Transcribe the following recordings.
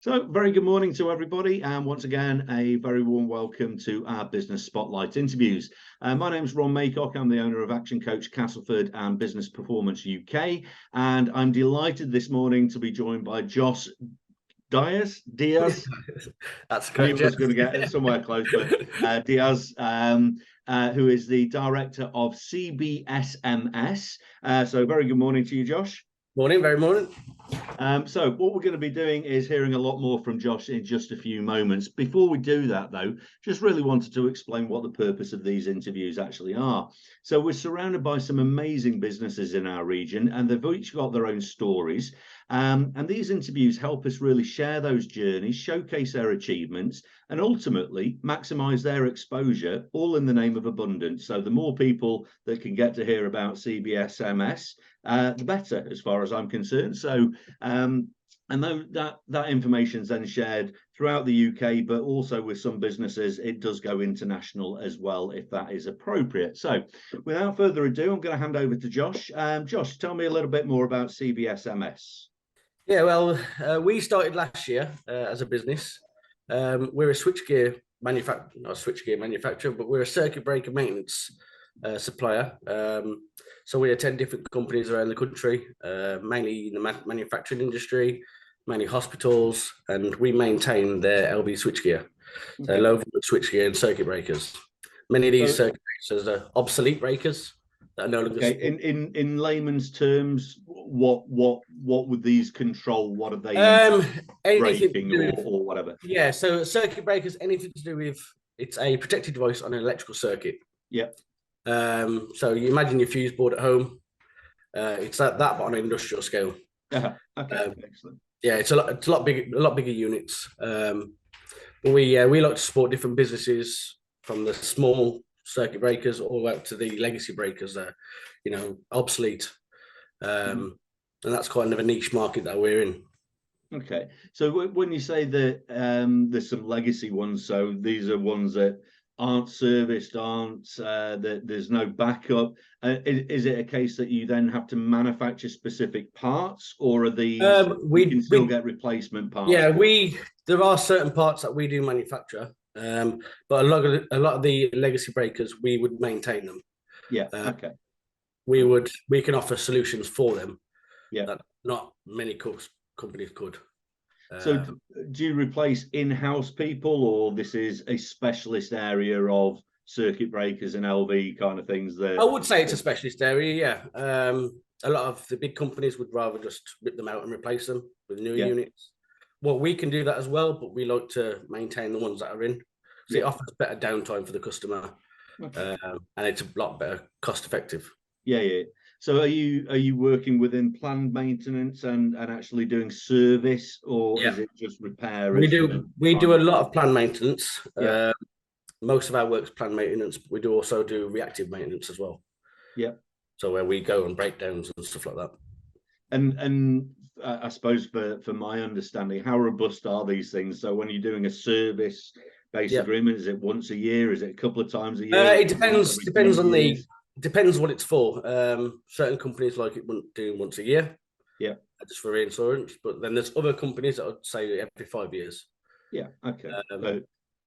So, very good morning to everybody, and once again, a very warm welcome to our Business Spotlight interviews. My name is Ron Maycock. I'm the owner of Action Coach Castleford and Business Performance UK, and I'm delighted this morning to be joined by Josh Dyas. That's I correct. knew I was going to get somewhere close, but Dyas, who is the Director of CBSMS. So, very good morning to you, Josh. Morning, very morning. So what we're going to be doing is hearing a lot more from Josh in just a few moments. Before we do that, though, just really wanted to explain what the purpose of these interviews actually are. So we're surrounded by some amazing businesses in our region, and they've each got their own stories. And these interviews help us really share those journeys, showcase their achievements, and ultimately maximize their exposure, all in the name of abundance. So the more people that can get to hear about CBSMS, the better, as far as I'm concerned. So, and that information is then shared throughout the UK, but also with some businesses, it does go international as well, if that is appropriate. So, without further ado, I'm going to hand over to Josh. Josh, tell me a little bit more about CBSMS. Yeah, well, we started last year as a business. We're a switchgear manufacturer, not a switchgear manufacturer, but we're a circuit breaker maintenance supplier. So we attend different companies around the country, mainly in the manufacturing industry, mainly hospitals, and we maintain their LV switchgear, so low voltage switchgear and circuit breakers. Many of these circuit breakers are obsolete breakers that are no longer. Okay. In layman's terms, what would these control? What are they breaking or whatever? Yeah, so circuit breakers, anything to do with, it's a protected device on an electrical circuit. Yeah. So you imagine your fuse board at home. It's that but on an industrial scale. Okay, excellent. Yeah, it's a lot bigger units. But we like to support different businesses from the small circuit breakers all the way up to the legacy breakers that are, obsolete. And that's kind of a niche market that we're in. Okay, so when you say that there's some legacy ones, so these are ones that aren't serviced, that there's no backup. Is it a case that you then have to manufacture specific parts, or are these we can still get replacement parts? Yeah, there are certain parts that we do manufacture, but a lot of the legacy breakers we would maintain them. Yeah, okay. We can offer solutions for them. Yeah, that not many companies could. So do you replace in-house people, or this is a specialist area of circuit breakers and LV kind of things? I would say it's a specialist area, yeah. A lot of the big companies would rather just rip them out and replace them with newer units. Well, we can do that as well, but we like to maintain the ones that are in. So it offers better downtime for the customer, and it's a lot better cost effective. Yeah. So are you working within planned maintenance and actually doing service, or is it just repair? We do a lot of planned maintenance. Most of our work's planned maintenance, but we do also do reactive maintenance as well. Yeah. So where we go on breakdowns and stuff like that. And I suppose for my understanding, how robust are these things? So when you're doing a service-based agreement, is it once a year? Is it a couple of times a year? It depends. Depends what it's for. Certain companies like it doing once a year. Yeah. Just for reinsurance, but then there's other companies that would say every 5 years. Yeah. Okay.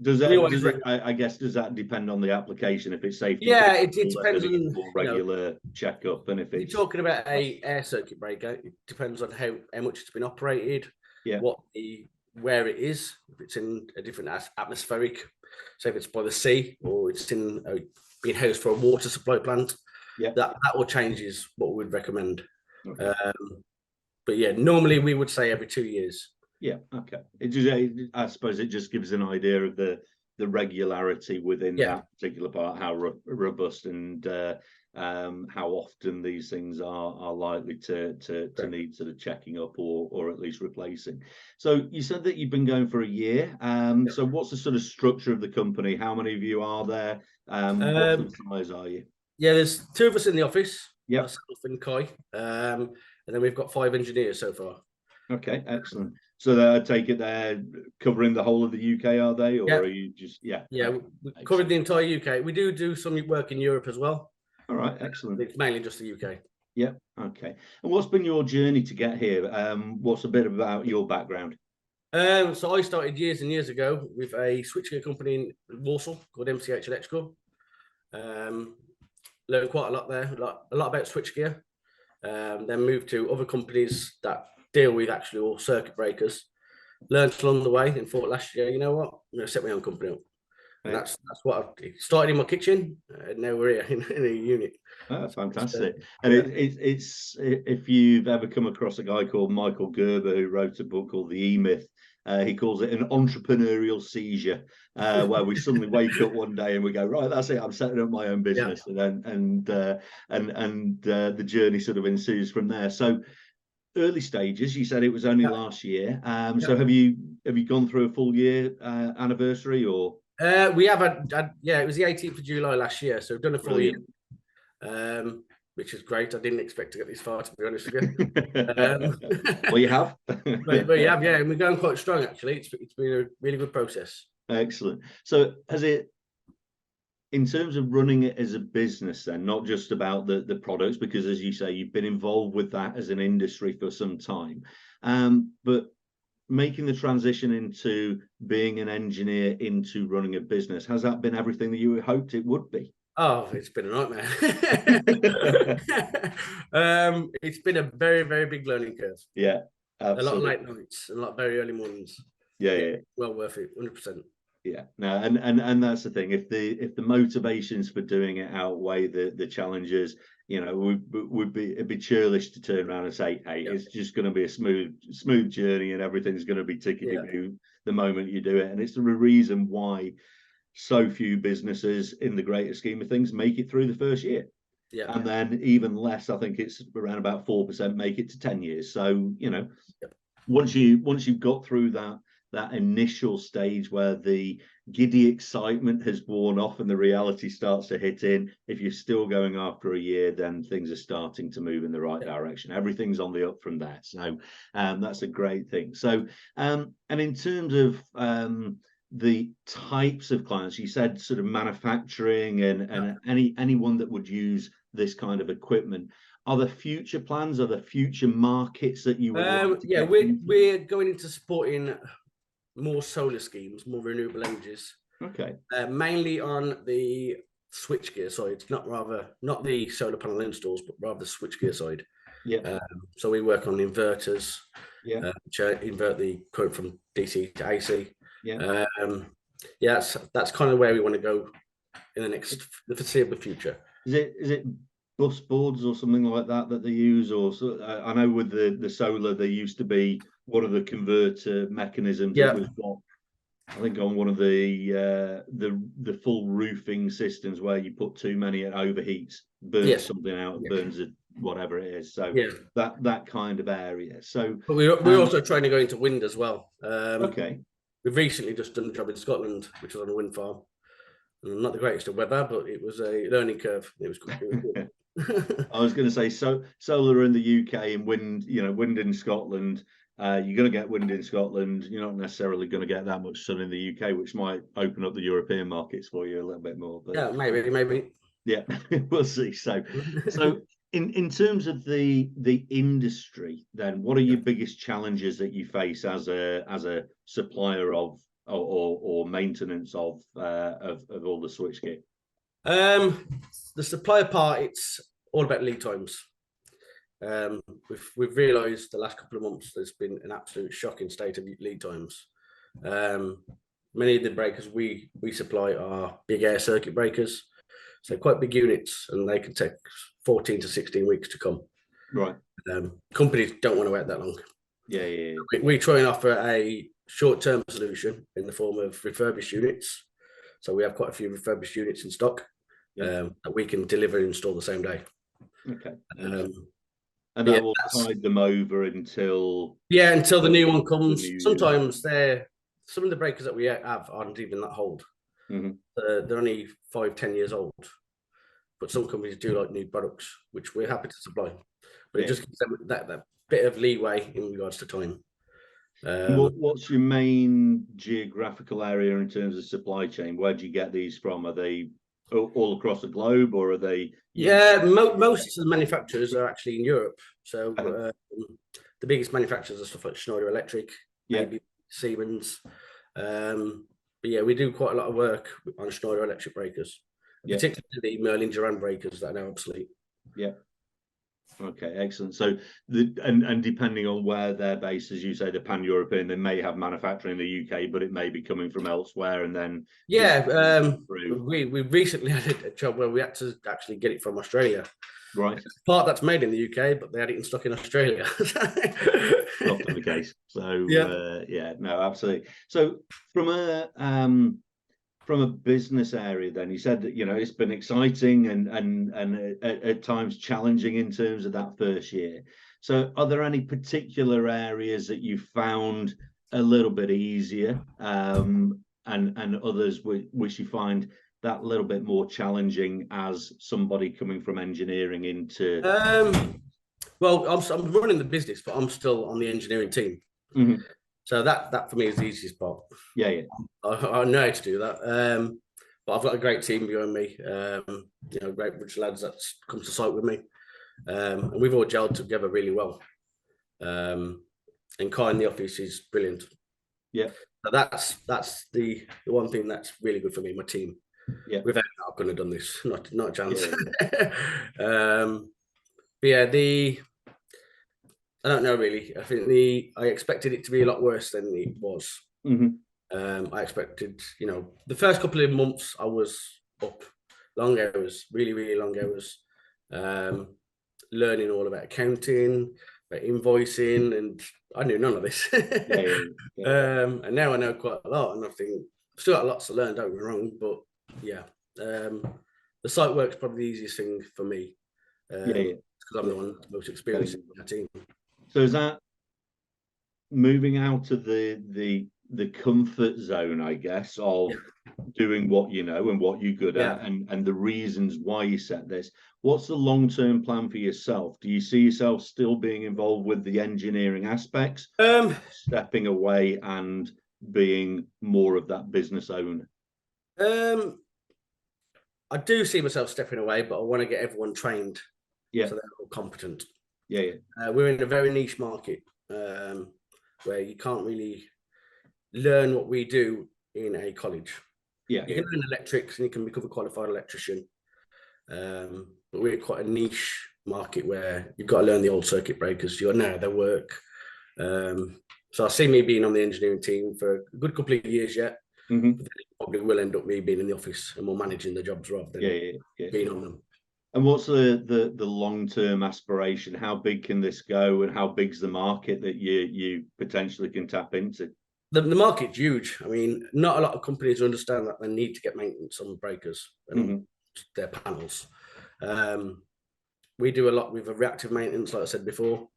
Does that depend on the application? If it's safety, it depends on regular checkup, and if it's you're talking about a air circuit breaker, it depends on how much it's been operated, where it is, if it's in a different atmospheric, so if it's by the sea or it's in being housed for a water supply plant, that will changes what we'd recommend. Okay. But yeah, normally we would say every 2 years. Yeah, okay. I suppose it just gives an idea of the regularity within that particular part, how robust and how often these things are likely to need sort of checking up or at least replacing. So you said that you've been going for a year. So what's the sort of structure of the company? How many of you are there? What sort of size are you? Yeah, there's 2 of us in the office. Yeah, myself and Kai, and then we've got 5 engineers so far. Okay, excellent. So I take it they're covering the whole of the UK, are they? Or are you just, Yeah, we covered the entire UK. We do some work in Europe as well. All right, excellent. It's mainly just the UK. Yeah, okay. And what's been your journey to get here? What's a bit about your background? So I started years and years ago with a switchgear company in Warsaw called MCH Electrical. Learned quite a lot there, a lot about switchgear. Then moved to other companies that deal with actually all circuit breakers. Learned along the way and thought last year, you know what, I'm going to set my own company up. And that's what I started in my kitchen, and now we're here in a unit. Oh, fantastic. And it's if you've ever come across a guy called Michael Gerber who wrote a book called The E-Myth, he calls it an entrepreneurial seizure, where we suddenly wake up one day and we go, right, that's it, I'm setting up my own business. And the journey sort of ensues from there. So early stages, you said it was only last year. So have you gone through a full year anniversary, or? We have it was the 18th of July last year, so we've done a full year, which is great. I didn't expect to get this far, to be honest with you. Well, you have. but you have, and we're going quite strong, actually. It's been a really good process. Excellent. So has it, in terms of running it as a business then, not just about the products, because as you say, you've been involved with that as an industry for some time, but making the transition into being an engineer into running a business, has that been everything that you hoped it would be? Oh, it's been a nightmare. It's been a very, very big learning curve. Yeah, absolutely. A lot of late nights and a lot of very early mornings. Yeah. Well worth it, 100%. Yeah, no, and that's the thing. If the motivations for doing it outweigh the challenges, you know, it'd be churlish to turn around and say, hey, it's just going to be a smooth journey and everything's going to be tickety-boo the moment you do it. And it's the reason why so few businesses, in the greater scheme of things, make it through the first year. And then even less, I think it's around about 4% make it to 10 years. So, you know, once you've got through that initial stage where the giddy excitement has worn off and the reality starts to hit in, if you're still going after a year, then things are starting to move in the right direction. Everything's on the up from there. So that's a great thing. So and in terms of the types of clients, you said sort of manufacturing and anyone that would use this kind of equipment. Are there future plans? Are there future markets that you would like to we're going into supporting more solar schemes, more renewable energies. Okay. Mainly on the switchgear side, not the solar panel installs, but rather the switchgear side. Yeah. So we work on inverters, which invert the current from DC to AC. Yeah. That's kind of where we want to go in the foreseeable future. Is it bus boards or something like that they use? Or I know with the solar, there used to be one of the converter mechanisms that was got, I think, on one of the full roofing systems where you put too many, it overheats, burns something out, burns it, whatever it is. So that kind of area. So but we're also trying to go into wind as well. Okay. We've recently just done a job in Scotland, which was on a wind farm. Not the greatest of weather, but it was a learning curve. It was good. I was going to say, so solar in the UK and wind, wind in Scotland. You're going to get wind in Scotland. You're not necessarily going to get that much sun in the UK, which might open up the European markets for you a little bit more. But yeah, maybe. Yeah, we'll see. So in terms of the industry, then, what are your biggest challenges that you face as a supplier of or maintenance of all the switchgear? The supplier part, it's all about lead times. We've realised the last couple of months there's been an absolute shocking state of lead times. Many of the breakers we supply are big air circuit breakers, so quite big units, and they can take 14 to 16 weeks to come. Right. Companies don't want to wait that long. Yeah. We try and offer a short-term solution in the form of refurbished units. So we have quite a few refurbished units in stock that we can deliver and install the same day. Okay. And that will tide them over until the new one comes. Sometimes some of the breakers that we have aren't even that old. Mm-hmm. They're only 5-10 years old. But some companies do like new products, which we're happy to supply. But it just gives them that bit of leeway in regards to time. What's your main geographical area in terms of supply chain? Where do you get these from? Are they all across the globe, or are they? Most of the manufacturers are actually in Europe. So the biggest manufacturers are stuff like Schneider Electric, Siemens. But yeah, we do quite a lot of work on Schneider electric breakers, particularly the Merlin Duran breakers that are now obsolete. Yeah. Okay, excellent. So and depending on where they're based, as you say, the pan-European, they may have manufacturing in the UK, but it may be coming from elsewhere, and then we recently had a job where we had to actually get it from Australia. Right. Part that's made in the UK, but they had it in stock in Australia. Often the case. So yeah, no, absolutely. So from a business area, then you said that it's been exciting and at times challenging in terms of that first year. So are there any particular areas that you found a little bit easier, and others which you find that little bit more challenging as somebody coming from engineering into? Well, I'm running the business, but I'm still on the engineering team. Mm-hmm. So that for me is the easiest part. Yeah. I know how to do that. But I've got a great team behind me. Great rich lads that come to site with me, and we've all gelled together really well. And Kai in the office is brilliant. Yeah. So that's the one thing that's really good for me, my team. Yeah. Without that, I couldn't have done this. Not a chance. Yeah. But yeah, I don't know really. I think I expected it to be a lot worse than it was. Mm-hmm. I expected, the first couple of months I was up, long hours, really, really long hours, learning all about accounting, about invoicing, and I knew none of this. Yeah. And now I know quite a lot, and I think I've still got lots to learn, don't get me wrong, but yeah, the site work's probably the easiest thing for me. Because I'm the one most experienced in my team. So is that moving out of the comfort zone, I guess, of doing what you know and what you're good at, and the reasons why you set this? What's the long-term plan for yourself? Do you see yourself still being involved with the engineering aspects, stepping away and being more of that business owner? I do see myself stepping away, but I want to get everyone trained, so they're all competent. We're in a very niche market, where you can't really learn what we do in a college. You can learn electrics and you can become a qualified electrician, but we're quite a niche market where you've got to learn the old circuit breakers. You know their work. So I see me being on the engineering team for a good couple of years yet. Mm-hmm. But it probably will end up me being in the office and more managing the jobs rather than being on them. And what's the long-term aspiration? How big can this go, and how big's the market that you potentially can tap into? The market's huge. I mean, not a lot of companies understand that they need to get maintenance on breakers and their panels. We do a lot with a reactive maintenance, like I said before,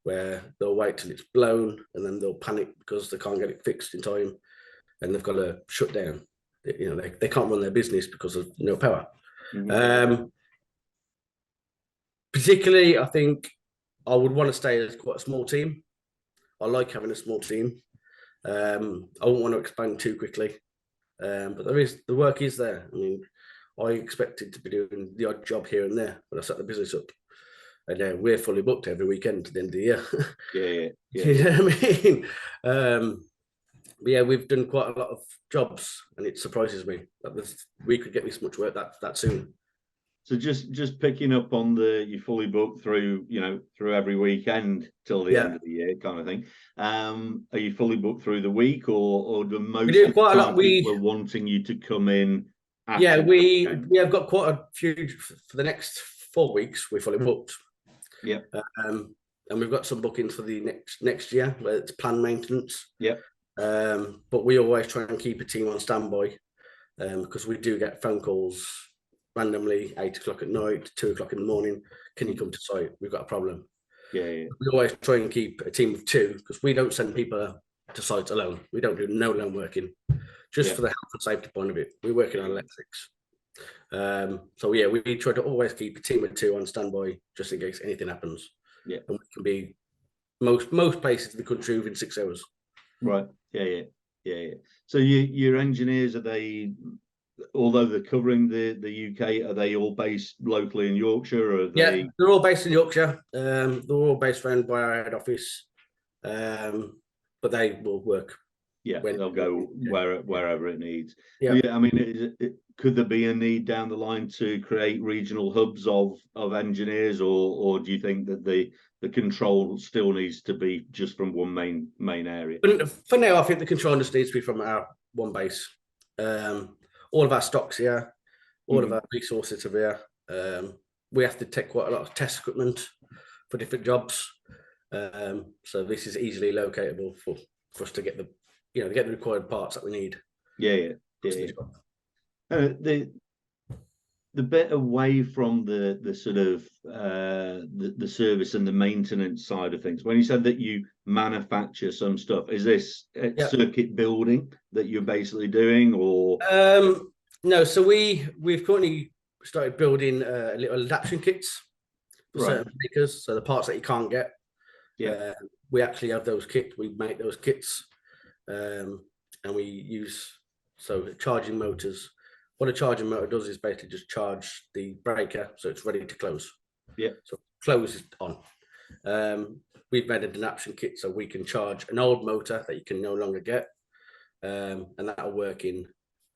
where they'll wait till it's blown and then they'll panic because they can't get it fixed in time, and they've got to shut down. They can't run their business because of no power. Particularly, I think I would want to stay as quite a small team. I like having a small team. I wouldn't want to expand too quickly, but the work is there. I mean, I expected to be doing the odd job here and there when I set the business up, and now we're fully booked every weekend to the end of the year. You know what I mean? But yeah, we've done quite a lot of jobs, and it surprises me that we could get this much work that soon. So just picking up on you're fully booked through every weekend till the end of the year kind of thing. Are you fully booked through the week, or do most we do quite a lot? People are wanting you to come in? We have got quite a few for the next 4 weeks. We're fully booked. And we've got some bookings for the next year where it's planned maintenance. But we always try and keep a team on standby, because we do get phone calls randomly, 8 o'clock at night, 2 o'clock in the morning. Can you come to site? We've got a problem. We always try and keep a team of 2, because we don't send people to sites alone. We don't do no lone working, just for the health and safety point of it. We're working on electrics. So we try to always keep a team of 2 on standby just in case anything happens. And we can be most places in the country within 6 hours. Right. So your engineers, are they, although they're covering the UK, are they all based locally in Yorkshire? Or are they... they're all based in Yorkshire. They're all based around by our head office, but they will work Yeah, they'll go wherever it needs. Yeah. Yeah, I mean, could there be a need down the line to create regional hubs of engineers, or do you think that the control still needs to be just from one main area? But for now, I think the control just needs to be from our one base. All of our stocks here, all of our resources are here. We have to take quite a lot of test equipment for different jobs. So this is easily locatable for us to get the required parts that we need. Yeah. The bit away from the sort of the service and the maintenance side of things, when you said that you manufacture some stuff, is this circuit building that you're basically doing, or? No, so we've currently started building little adaptation kits for certain makers, so the parts that you can't get. Yeah, we actually have those kits. We make those kits, and we use charging motors. What a charging motor does is basically just charge the breaker so it's ready to close. Yeah. So close is on. We've made an adaptation kit so we can charge an old motor that you can no longer get, and that'll work in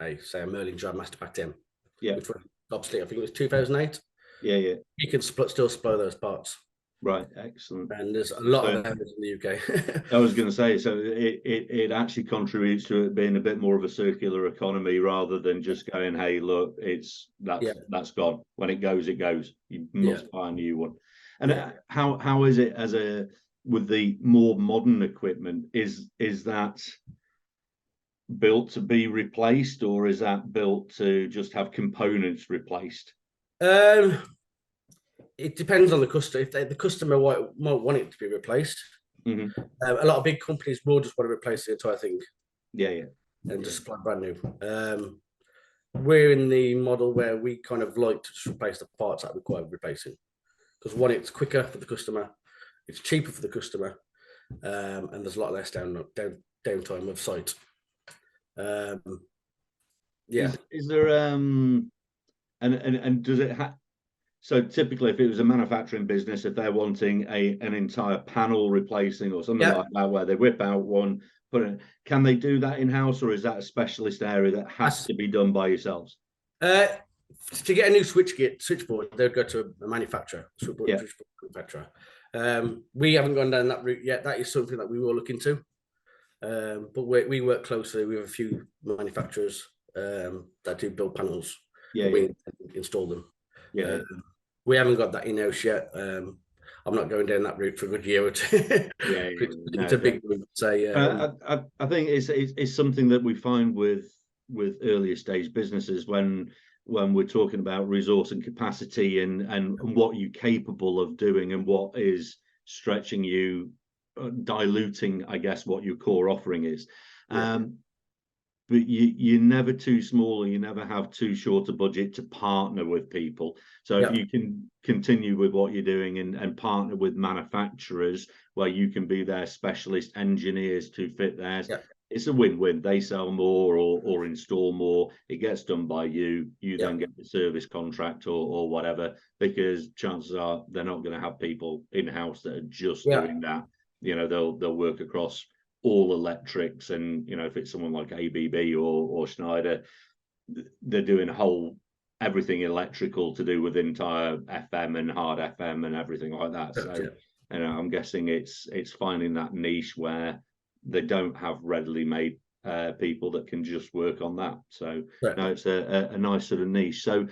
a Merlin Drive Master Pack 10. Yeah. Which was obviously, I think it was 2008. Yeah. You can still supply those parts. Right, excellent. And there's a lot of them in the UK. I was going to say, so it actually contributes to it being a bit more of a circular economy rather than just going, hey, look, that's gone. When it goes, it goes. You must buy a new one. And how is it with the more modern equipment? Is that built to be replaced, or is that built to just have components replaced? It depends on the customer. If the customer might want it to be replaced, a lot of big companies will just want to replace the entire thing. Yeah. And just supply brand new. We're in the model where we kind of like to just replace the parts that require replacing, because one, it's quicker for the customer, it's cheaper for the customer, and there's a lot less downtime of site. Is there and does it have? So typically, if it was a manufacturing business, if they're wanting an entire panel replacing or something like that, where they whip out one, can they do that in-house, or is that a specialist area that has to be done by yourselves? To get a new switchboard, they'd go to a manufacturer, switchboard manufacturer. We haven't gone down that route yet. That is something that we will look into. But we work closely with a few manufacturers that do build panels. We install them. We haven't got that in-house yet. I'm not going down that route for a good year or two. It's a big route. So I think it's something that we find with earlier stage businesses when we're talking about resource and capacity and what you're capable of doing and what is stretching you, diluting, I guess, what your core offering is. But you're never too small, and you never have too short a budget to partner with people. So if you can continue with what you're doing and partner with manufacturers where you can be their specialist engineers to fit theirs, it's a win-win. They sell more or install more. It gets done by you. You then get the service contract or whatever, because chances are they're not going to have people in-house that are just doing that. They'll work across all electrics, and if it's someone like ABB or Schneider, they're doing everything electrical to do with entire FM and hard FM and everything like that. So I'm guessing it's finding that niche where they don't have readily made people that can just work on that. So no, it's a nice sort of niche. So